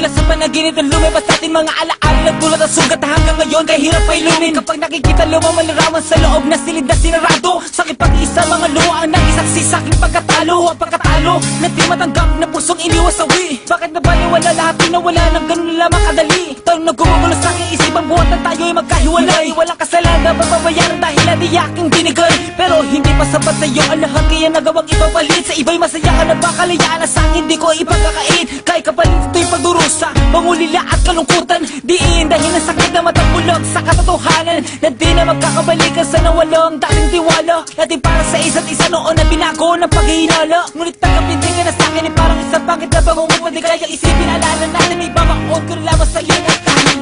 Mula sa panaginip ng lumabas natin mga alaala nagdulot ang sugat na hanggang ngayon kahirap ay lumin. Kapag nakikita lumang malarawan sa loob na silid na sinarado, sakit pag-isa mga luha ang nagisaksi sa aking pagkatalo. Ang pagkatalo na di matanggap na pusong iniwasawi. Bakit nabaliwala lahat pinawala ng ganun na lamang kadali? Tanong na gumugulo sa aking isipang buhat na tayo'y magkahiwalay. Walang kasalanan, mapapayaran dahil na di aking binigay. Pero hindi pa sapat sa'yo ang lahat kaya nagawang ipapalit. Sa iba'y masaya ka na bakalayaan na sa'kin hindi ko ipagkakait. Kahit kapalit ito'y pagdurusa, pangulila at kalungkutan. Diin dahil ang sakit na matapulog sa katotohanan na di na magkakabalikan sa nawalong dating tiwala natin para sa isa't isa noon na binago ng paghihinala. Ngunit tanggapin din ka na sa'kin ay parang isang pangit na pangungupad. Di kaya isipin alala natin may babaon ko na lamang sa'yo na tayo.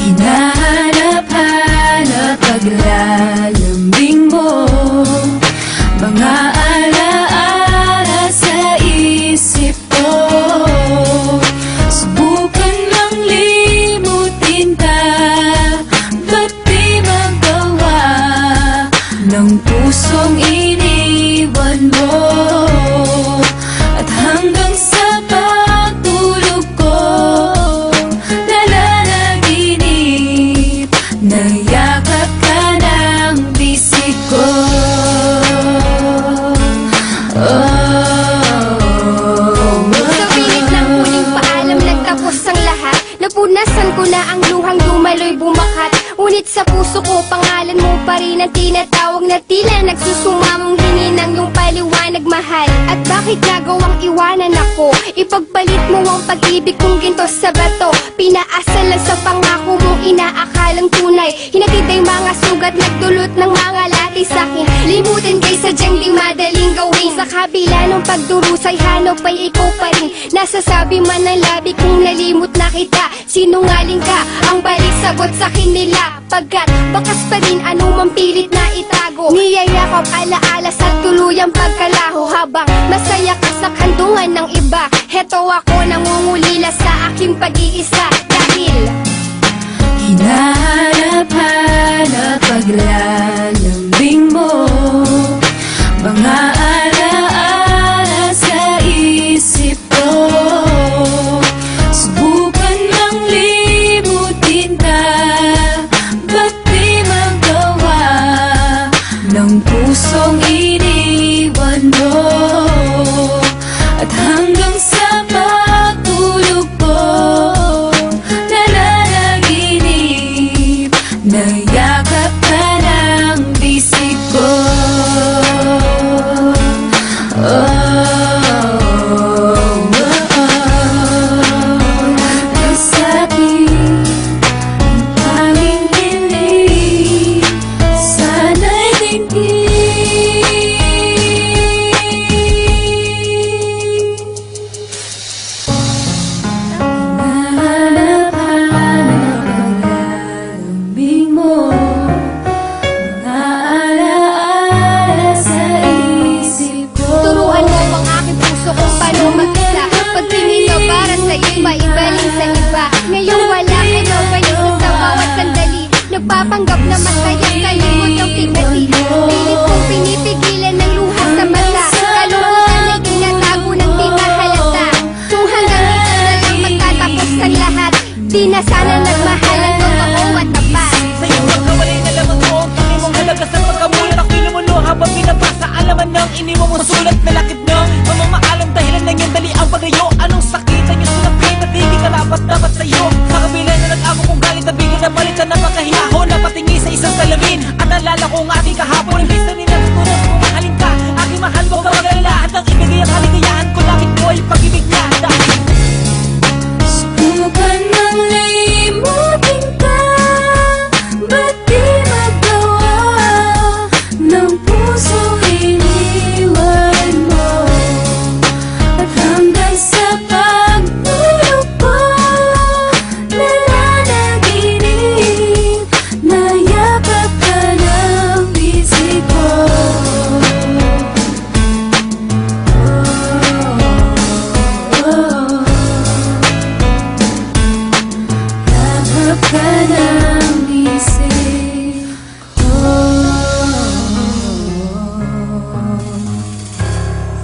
Hinahanap-hanap paglalambing mo, mga alaala sa isip ko. Subukan mang limutin ka, ba't di magawa ng pusong iniwan mo? At hanggang sa pagtulog ko, nayakap ka ng bisig ko. Sa pilit ng huling paalam nagtapos ang lahat. Napunasan ko na ang luhang dumaloy bumakat. Ngunit sa puso ko pangalan mo pa rin ang tinatawag na tila nagsusumamong hininang yung paliwanag mahal. At bakit nagawang iwanan ako? Ipagpalit mo ang pag-ibig kong ginto sa bato. Pinaasal lang sa pangako mong inaakalang tunay. Hinatid ay mga sugat nagdulot ng mga lati sa'kin. Limutin kay sadyang di madaling gawin. Sa kabila ng pagdurusay hanap ay ikaw pa rin. Nasasabi man ng labi kung nalimot na kita. Sinungaling ka, ang balik sagot sa'kin nila. Pagkat bakas pa rin anumang pilit na itago. Niyayakap alaala sa tuluyang pagkalaho. Habang masaya ka sa kandungan ng iba, heto ako nangungulila sa aking pag-iisa. Dahil hinahanap-hanap paglalambing mo, mga alaala sa isip ko. Subukan mang limutin ka, ba't di magawa ng pusong iniwan mo? At hanggang sa pagtulog ko, nayakap ka ng bisig ko. Nasabi ang tanging hiling, sana'y dinggin. Hinahanap-hanap paglalambing mo, mga alaala sa isip ko. turuan mo ang aking puso kung paano mag-isa. Pagtingin nyo para sa iba, ibaling sa iba. Ngayon wala ka na ngayon sa bawat sandali. Nagpapanggap na masayang kalimot ang pigati. Pilit kong pinipigilan ng luha sa mata. Kalungkutan ay tinatago ng di mahalata. Kung hanggang dito na lang magtatapos ang lahat, di na sana nagmahal ang totoo at tapat. Sa'yo magkawalay na lamang ko ang pangin mong halaga sa pagkamulat. Ako'y lumuluha habang binabasa alaman ng iniwang mong sulat na lakit na mamamaalam dahilan ng iyong dali ang pagayo. Anong sakit ang iyong sunapit at hindi karapat dapat sa'yo? Sa kabila na nag-ako kong galit na bigla na palitan na pagkahinahon na patingi sa isang salamin. At nalala ko ang ating kahapon imbis na